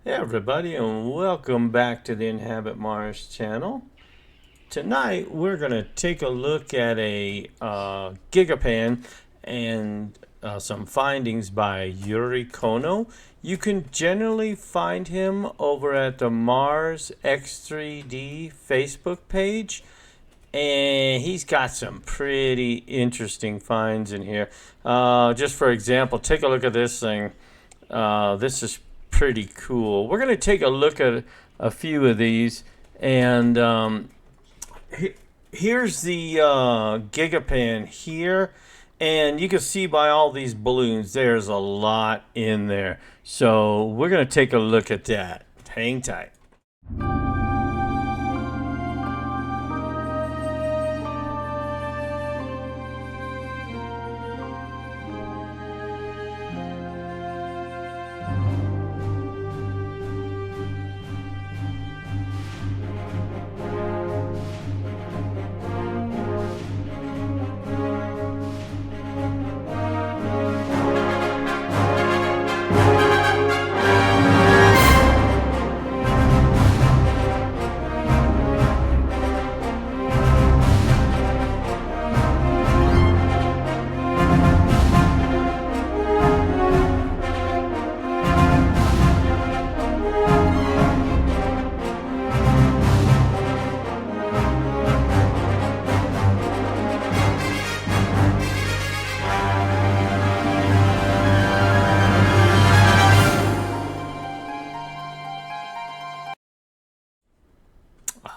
Hey everybody, and welcome back to the Inhabit Mars channel. Tonight we're going to take a look at a Gigapan and some findings by Yuri. You can generally find him over at the Mars X3D Facebook page, and he's got some pretty interesting finds in here. Just for example, take a look at this thing. This is pretty cool. We're going to take a look at a few of these, and here's the Gigapan here, and you can see by all these balloons, there's a lot in there. So we're going to take a look at that. Hang tight.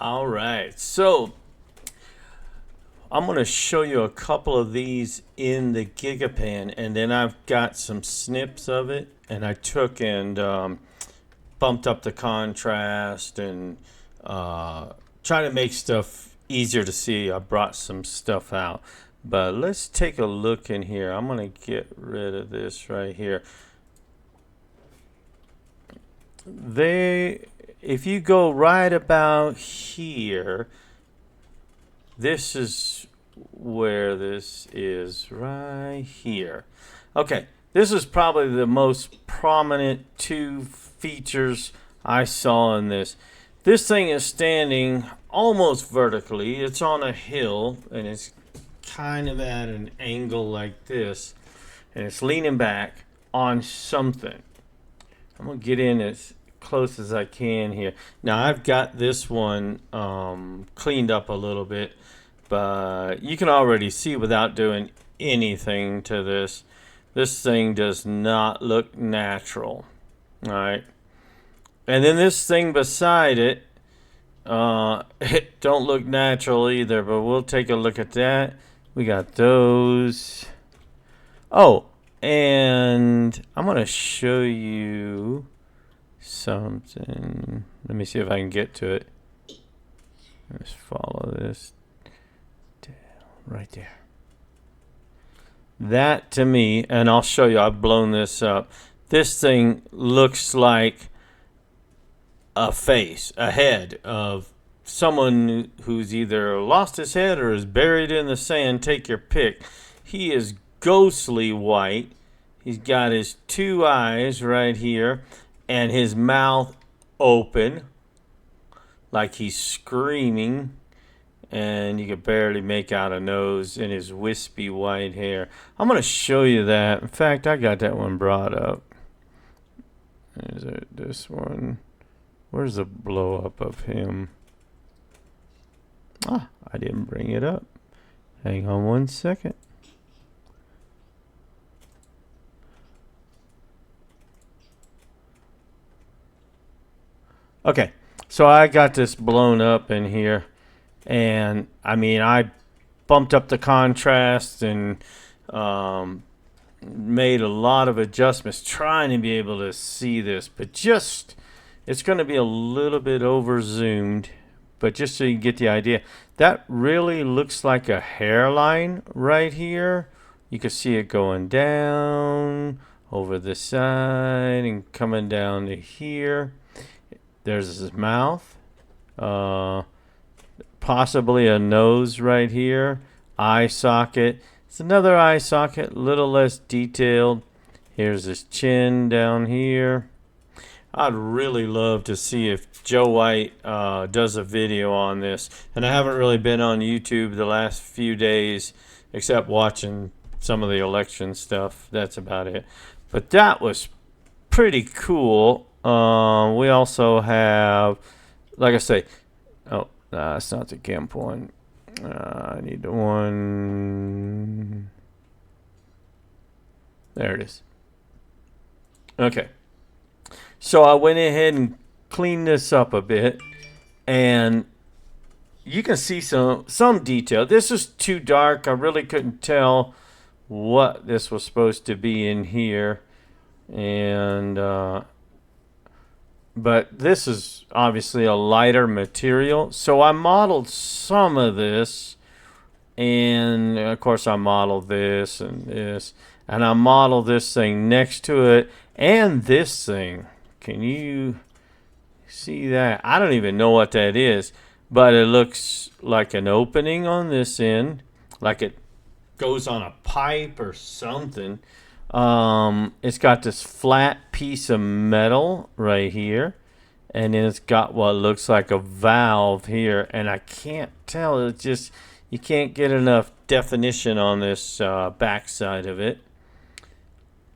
All right, so I'm going to show you a couple of these in the Gigapan, and then I've got some snips of it, and I took and bumped up the contrast and trying to make stuff easier to see. I brought some stuff out, but let's take a look in here. I'm going to get rid of this right here. If you go right about here, this is where this is, right here. Okay, this is probably the most prominent two features I saw in this. This thing is standing almost vertically. It's on a hill, and it's kind of at an angle like this, and it's leaning back on something. I'm going to get in as close as I can here. Now, I've got this one cleaned up a little bit, but you can already see without doing anything to this, this thing does not look natural. All right. And then this thing beside it, it don't look natural either, but we'll take a look at that. We got those. Oh, and I'm going to show you something. Let me see if I can get to it. Let's follow this down right there. That to me, and I'll show you, I've blown this up. This thing looks like a face, a head of someone who's either lost his head or is buried in the sand. Take your pick. He is ghostly white. He's got his two eyes right here and his mouth open like he's screaming, and you can barely make out a nose in his wispy white hair. I'm going to show you that. In fact, I got that one brought up. Is it this one? Where's the blow up of him? Ah, I didn't bring it up. Hang on one second. Okay, so I got this blown up in here, and I mean, I bumped up the contrast and made a lot of adjustments trying to be able to see this, but just it's going to be a little bit over zoomed, but just so you get the idea, that really looks like a hairline right here. You can see it going down over the side and coming down to here. There's his mouth, possibly a nose right here, eye socket. It's another eye socket, a little less detailed. Here's his chin down here. I'd really love to see if Joe White does a video on this. And I haven't really been on YouTube the last few days, except watching some of the election stuff. That's about it. But that was pretty cool. We also have, like I say, oh, that's not the GIMP one. I need the one. There it is. Okay. So I went ahead and cleaned this up a bit, and you can see some detail. This is too dark. I really couldn't tell what this was supposed to be in here, and but this is obviously a lighter material. So I modeled some of this, and of course I modeled this and this, and I modeled this thing next to it and this thing. Can you see that? I don't even know what that is, but it looks like an opening on this end, like it goes on a pipe or something. It's got this flat piece of metal right here, and then it's got what looks like a valve here, and I can't tell. It's just, you can't get enough definition on this back side of it.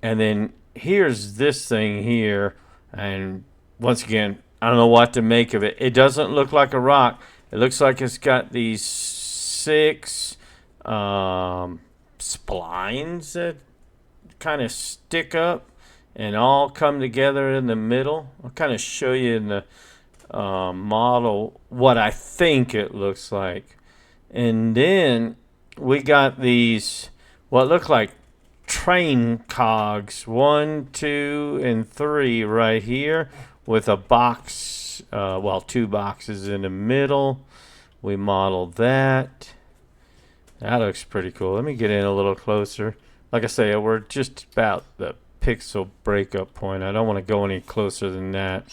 And then here's this thing here, and once again, I don't know what to make of it. It doesn't look like a rock. It looks like it's got these 6 splines that kind of stick up and all come together in the middle. I'll kind of show you in the model what I think it looks like. And then we got these what look like train cogs, 1, 2, and 3 right here, with a box, 2 boxes in the middle. We modeled that. That looks pretty cool. Let me get in a little closer. Like I say, we're just about the pixel breakup point. I don't want to go any closer than that.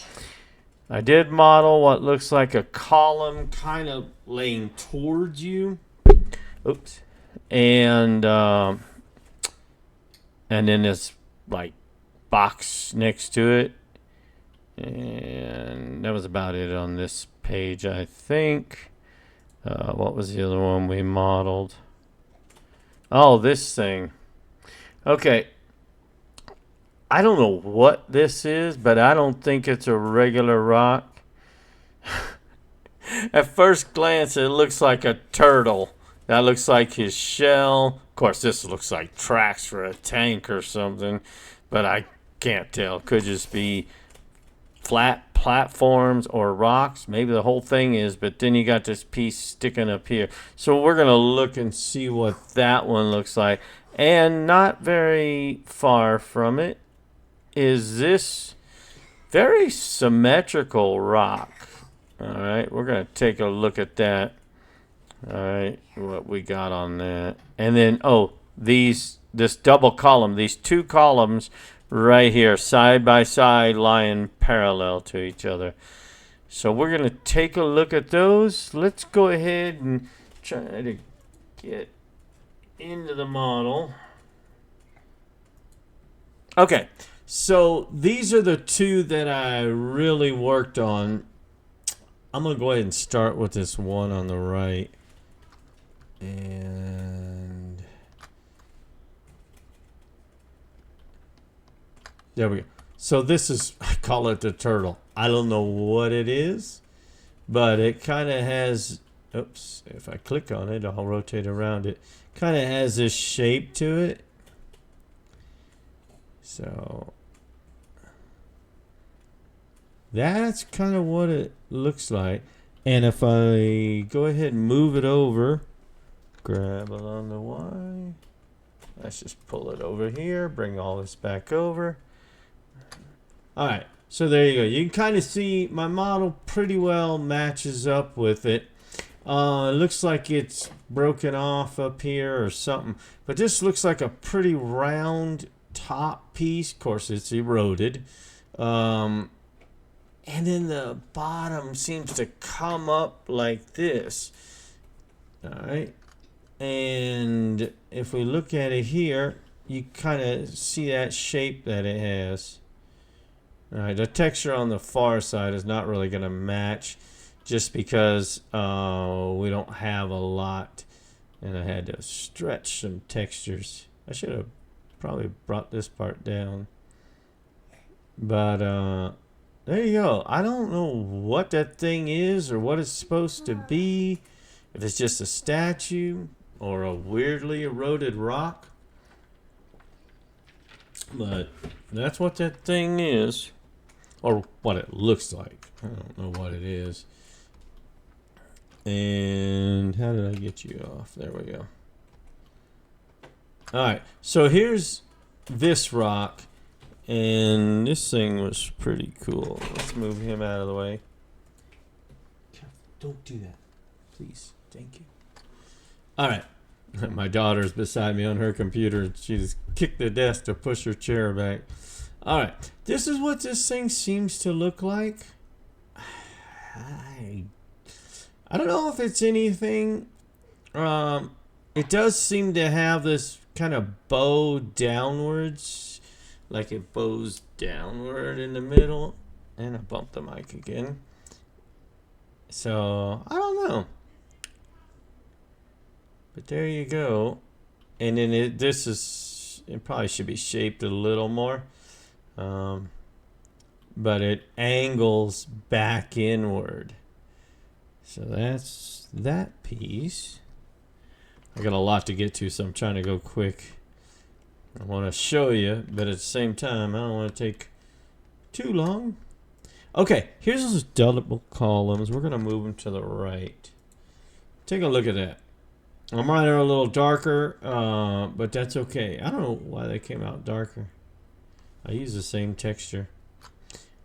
I did model what looks like a column kind of laying towards you. Oops. And then this like box next to it. And that was about it on this page, I think. What was the other one we modeled? Oh, this thing. Okay. I don't know what this is, but I don't think it's a regular rock. At first glance, it looks like a turtle. That looks like his shell. Of course, this looks like tracks for a tank or something, but I can't tell. Could just be flat platforms or rocks. Maybe the whole thing is, but then you got this piece sticking up here. So we're going to look and see what that one looks like. And not very far from it is this very symmetrical rock. All right, we're going to take a look at that. All right, what we got on that. And then, this double column, these 2 columns right here, side by side, lying parallel to each other. So we're going to take a look at those. Let's go ahead and try to get into the model. Okay, so these are the 2 that I really worked on. I'm going to go ahead and start with this one on the right. And there we go. So this is, I call it the turtle. I don't know what it is, but it kind of has, oops, if I click on it, I'll rotate around it. Kind of has this shape to it. So that's kind of what it looks like. And if I go ahead and move it over, grab along the Y. Let's just pull it over here, bring all this back over. All right, so there you go. You can kind of see my model pretty well matches up with it. It looks like it's broken off up here or something, but this looks like a pretty round top piece. Of course, it's eroded. And then the bottom seems to come up like this. All right. And if we look at it here, you kind of see that shape that it has. All right, the texture on the far side is not really going to match just because we don't have a lot, and I had to stretch some textures. I should have probably brought this part down. But there you go. I don't know what that thing is or what it's supposed to be. If it's just a statue or a weirdly eroded rock. But that's what that thing is. Or what it looks like. I don't know what it is. And how did I get you off? There we go. Alright, so here's this rock. And this thing was pretty cool. Let's move him out of the way. Don't do that. Please. Thank you. Alright. My daughter's beside me on her computer. She just kicked the desk to push her chair back. Alright. This is what this thing seems to look like. I don't know if it's anything. It does seem to have this kind of bow downwards. Like it bows downward in the middle. And I bumped the mic again. So, I don't know. But there you go. And then it probably should be shaped a little more. But it angles back inward. So that's that piece. I got a lot to get to, so I'm trying to go quick. I want to show you, but at the same time, I don't want to take too long. Okay, here's those double columns. We're going to move them to the right. Take a look at that. I'm right there a little darker, but that's okay. I don't know why they came out darker. I use the same texture.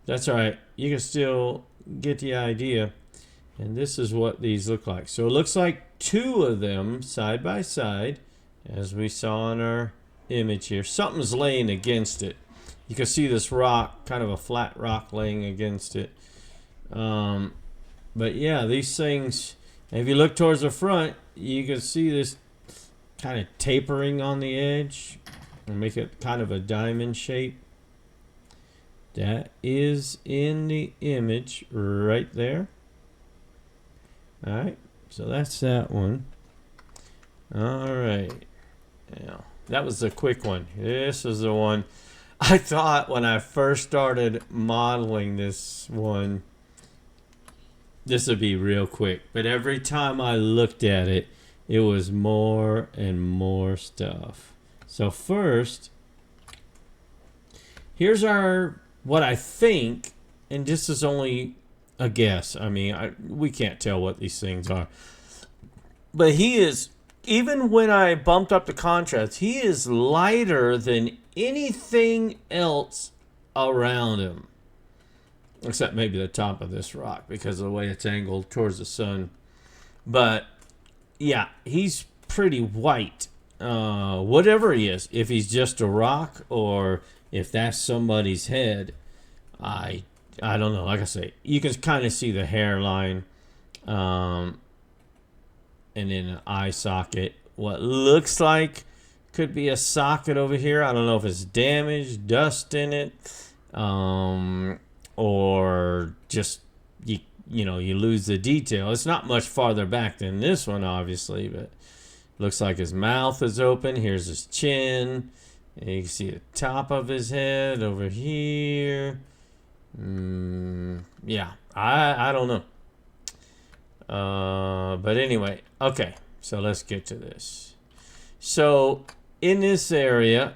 That's all right. You can still get the idea. And this is what these look like. So it looks like two of them side by side, as we saw in our image here. Something's laying against it. You can see this rock, kind of a flat rock laying against it. But yeah, these things, if you look towards the front, you can see this kind of tapering on the edge and make it kind of a diamond shape. That is in the image right there. All right, so that's that one. All right, now that was the quick one. This is the one I thought when I first started modeling this one, this would be real quick. But every time I looked at it, it was more and more stuff. So first, here's what I think, and this is only a guess. I mean, we can't tell what these things are. But he is, even when I bumped up the contrast, he is lighter than anything else around him. Except maybe the top of this rock because of the way it's angled towards the sun. But, yeah, he's pretty white. Whatever he is, if he's just a rock or if that's somebody's head, I don't know. Like I say, you can kind of see the hairline, and then an eye socket. What looks like could be a socket over here. I don't know if it's damaged, dust in it, or just you lose the detail. It's not much farther back than this one, obviously, but looks like his mouth is open. Here's his chin. And you can see the top of his head over here. Yeah, I don't know. But anyway, okay, so let's get to this. So in this area,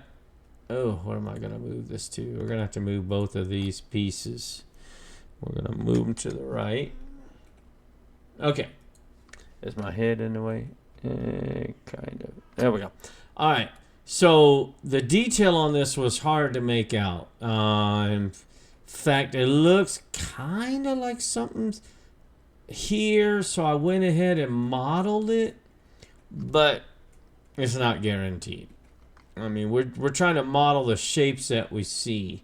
what am I going to move this to? We're going to have to move both of these pieces. We're going to move them to the right. Okay. Is my head in the way? Kind of. There we go. All right. So the detail on this was hard to make out. In fact, it looks kind of like something's here, so I went ahead and modeled it, but it's not guaranteed. I mean, we're trying to model the shapes that we see.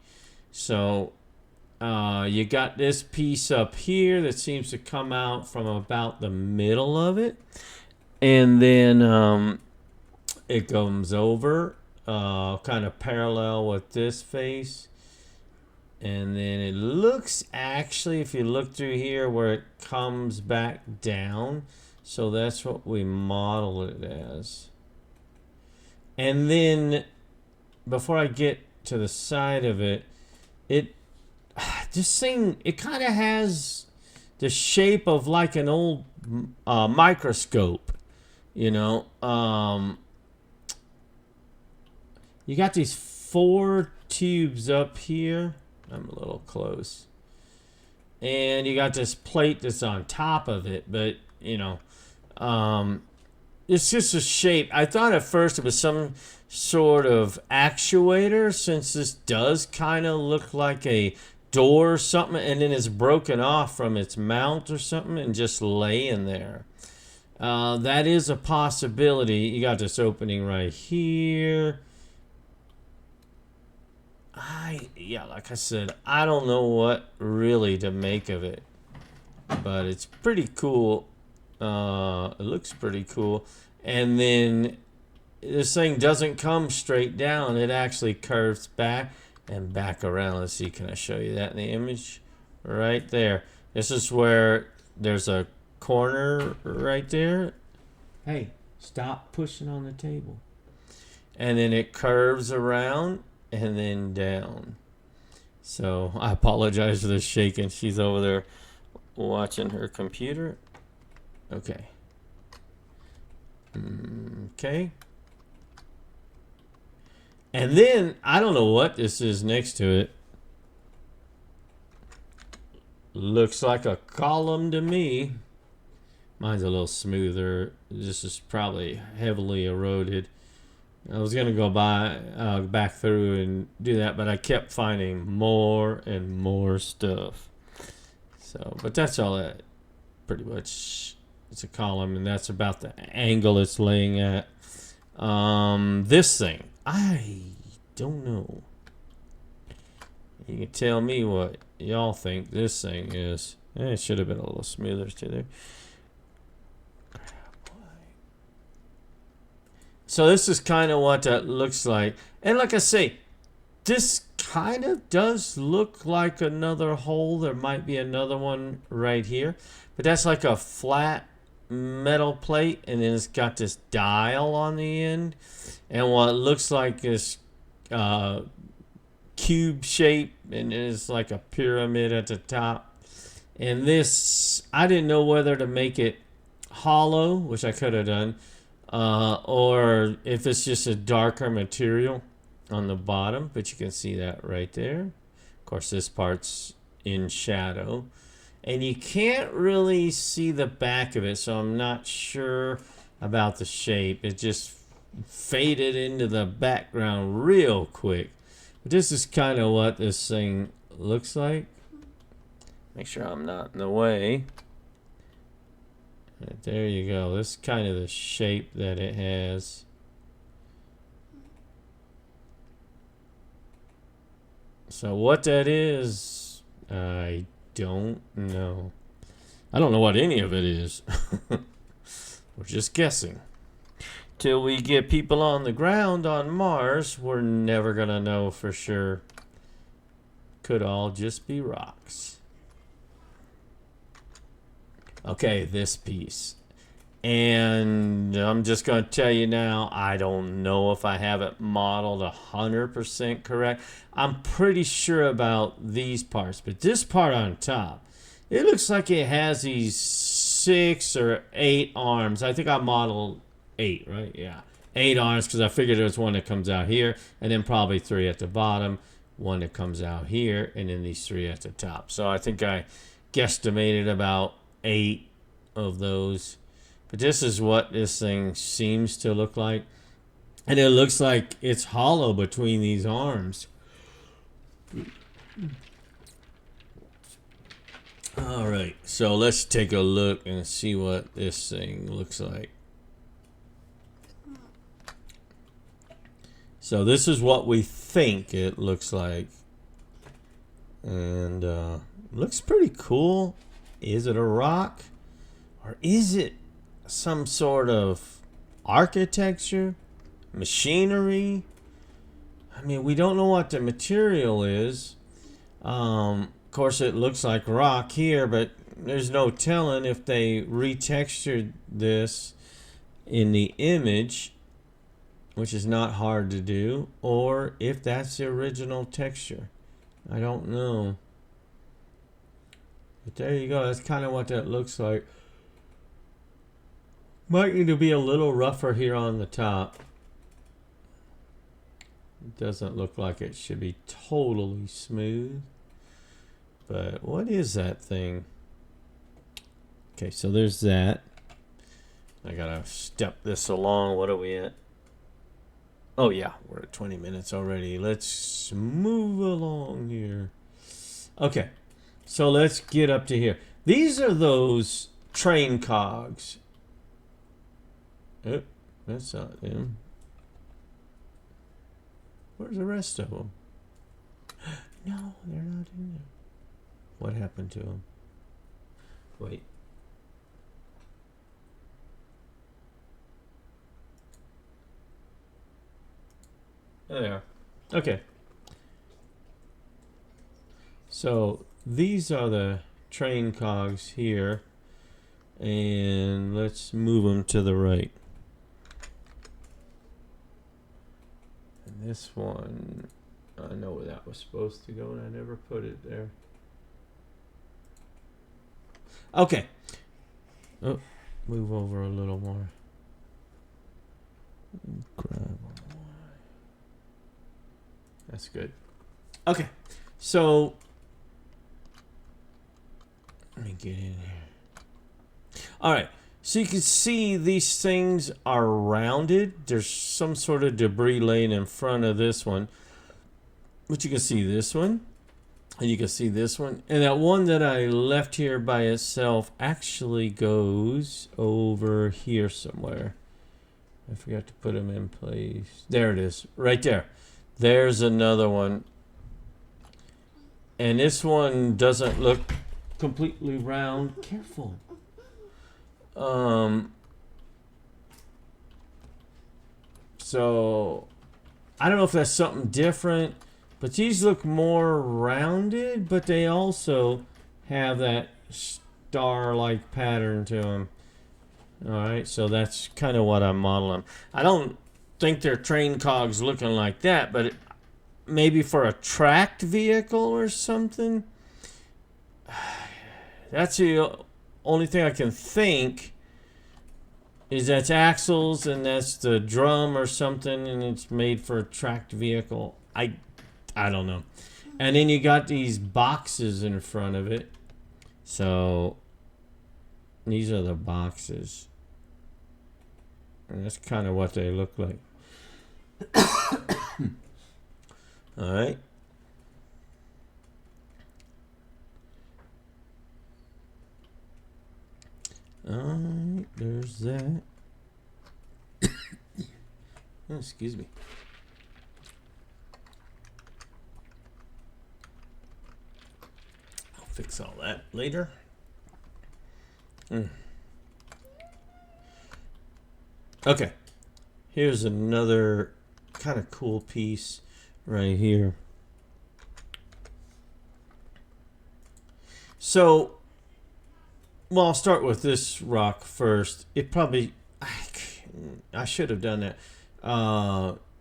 So you got this piece up here that seems to come out from about the middle of it, and then it comes over kind of parallel with this face. And then it looks, actually, if you look through here, where it comes back down. So that's what we model it as. And then, before I get to the side of it, this thing, it kind of has the shape of like an old microscope, you know. You got these 4 tubes up here. I'm a little close. And you got this plate that's on top of it, but, you know, it's just a shape. I thought at first it was some sort of actuator, since this does kind of look like a door or something, and then it's broken off from its mount or something and just laying there. That is a possibility. You got this opening right here. Yeah, like I said, I don't know what really to make of it, but it's pretty cool. It looks pretty cool. And then this thing doesn't come straight down. It actually curves back and back around. Let's see, can I show you that in the image? Right there. This is where there's a corner right there. Hey, stop pushing on the table. And then it curves around and then down. So I apologize for the shaking. She's over there watching her computer. Okay. Okay. And then I don't know what this is next to it. Looks like a column to me. Mine's a little smoother. This is probably heavily eroded. I was gonna go back through and do that, but I kept finding more and more stuff. So, but that's all that pretty much. It's a column, and that's about the angle it's laying at. This thing, I don't know. You can tell me what y'all think this thing is. It should have been a little smoother too there. So this is kind of what that looks like. And like I say, this kind of does look like another hole. There might be another one right here. But that's like a flat metal plate, and then it's got this dial on the end. And what looks like this cube shape, and it's like a pyramid at the top. And this, I didn't know whether to make it hollow, which I could have done, or if it's just a darker material on the bottom, but you can see that right there. Of course, this part's in shadow, and you can't really see the back of it, so I'm not sure about the shape. It just faded into the background real quick. But this is kind of what this thing looks like. Make sure I'm not in the way. Right, there you go. This is kind of the shape that it has. So what that is, I don't know. I don't know what any of it is. We're just guessing. Till we get people on the ground on Mars, we're never gonna know for sure. Could all just be rocks. Okay, this piece. And I'm just going to tell you now, I don't know if I have it modeled 100% correct. I'm pretty sure about these parts, but this part on top, it looks like it has these 6 or 8 arms. I think I modeled 8, right? Yeah, 8 arms, because I figured there's one that comes out here, and then probably 3 at the bottom, one that comes out here, and then these 3 at the top. So I think I guesstimated about 8 of those. But this is what this thing seems to look like. And it looks like it's hollow between these arms. Alright, so let's take a look and see what this thing looks like. So this is what we think it looks like. And looks pretty cool. Is it a rock? Or is it some sort of architecture? Machinery? I mean, we don't know what the material is. Of course, it looks like rock here, but there's no telling if they retextured this in the image, which is not hard to do, or if that's the original texture. I don't know. But there you go. That's kind of what that looks like. Might need to be a little rougher here on the top. It doesn't look like it should be totally smooth. But what is that thing? Okay, so there's that. I gotta step this along. What are we at? Oh yeah, we're at 20 minutes already. Let's move along here. Okay, so let's get up to here. These are those train cogs. Oh, that's not them. Where's the rest of them? No, they're not in there. What happened to them? Wait. There they are. Okay. So these are the train cogs here. And let's move them to the right. And this one, I know where that was supposed to go, and I never put it there. Okay. Oh, move over a little more. Grab one more. That's good. Okay. So, let me get in here. All right. So you can see these things are rounded. There's some sort of debris laying in front of this one. But you can see this one. And you can see this one. And that one that I left here by itself actually goes over here somewhere. I forgot to put them in place. There it is. Right there. There's another one. And this one doesn't look completely round. Careful. So I don't know if that's something different, but these look more rounded, but they also have that star-like pattern to them. All right, so that's kind of what I'm modeling. I don't think they're train cogs looking like that, but maybe for a tracked vehicle or something. That's the only thing I can think is that's axles and that's the drum or something, and it's made for a tracked vehicle. I don't know. And then you got these boxes in front of it. So these are the boxes. And that's kind of what they look like. All right. Alright, there's that. Oh, excuse me. I'll fix all that later. Okay. Here's another kind of cool piece right here. So, well, I'll start with this rock first. It probably, I should have done that.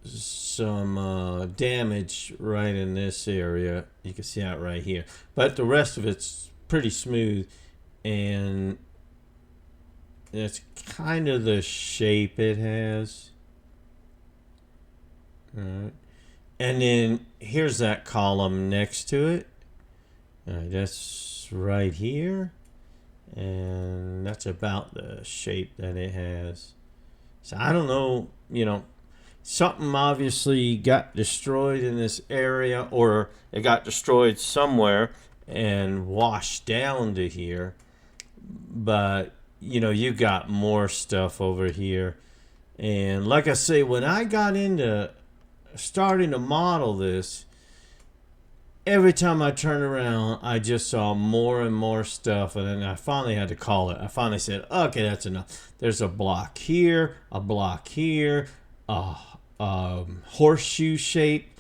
Some damage right in this area. You can see that right here. But the rest of it's pretty smooth. And that's kind of the shape it has. All right. And then here's that column next to it. All right, that's right here. And that's about the shape that it has. So I don't know, you know, something obviously got destroyed in this area, or it got destroyed somewhere and washed down to here. But, you know, you got more stuff over here. And like I say, when I got into starting to model this, every time I turned around, I just saw more and more stuff, and then I finally had to call it. I finally said, okay, that's enough. There's a block here, a horseshoe shape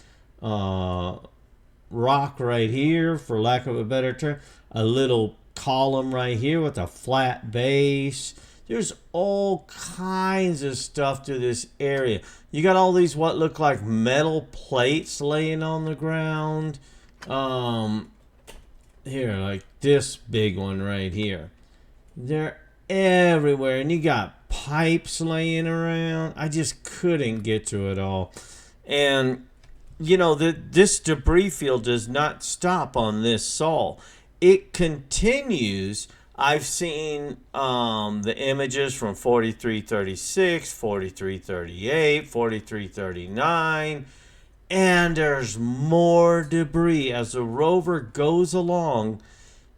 rock right here, for lack of a better term, a little column right here with a flat base. There's all kinds of stuff to this area. You got all these what look like metal plates laying on the ground. Here, like this big one right here. They're everywhere, and you got pipes laying around. I just couldn't get to it all. And you know, this debris field does not stop on this sol. It continues. I've seen the images from 4336, 4338, 4339, and there's more debris. As the rover goes along,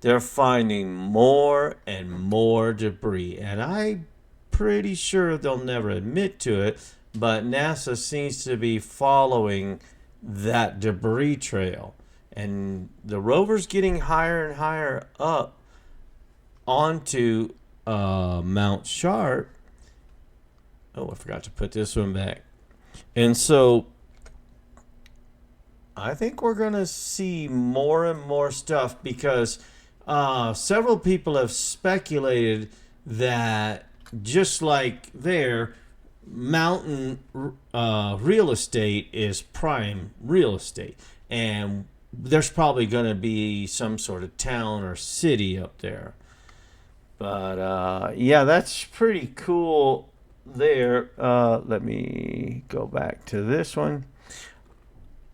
they're finding more and more debris. And I'm pretty sure they'll never admit to it, but NASA seems to be following that debris trail. And the rover's getting higher and higher up onto Mount Sharp. Oh, I forgot to put this one back. And so I think we're going to see more and more stuff, because several people have speculated that just like there, mountain real estate is prime real estate. And there's probably going to be some sort of town or city up there. But yeah, that's pretty cool there. Let me go back to this one.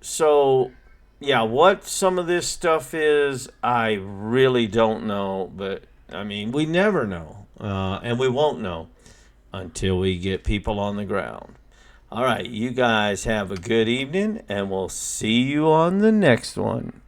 So, yeah, what some of this stuff is, I really don't know. But, I mean, we never know. And we won't know until we get people on the ground. All right, you guys have a good evening, and we'll see you on the next one.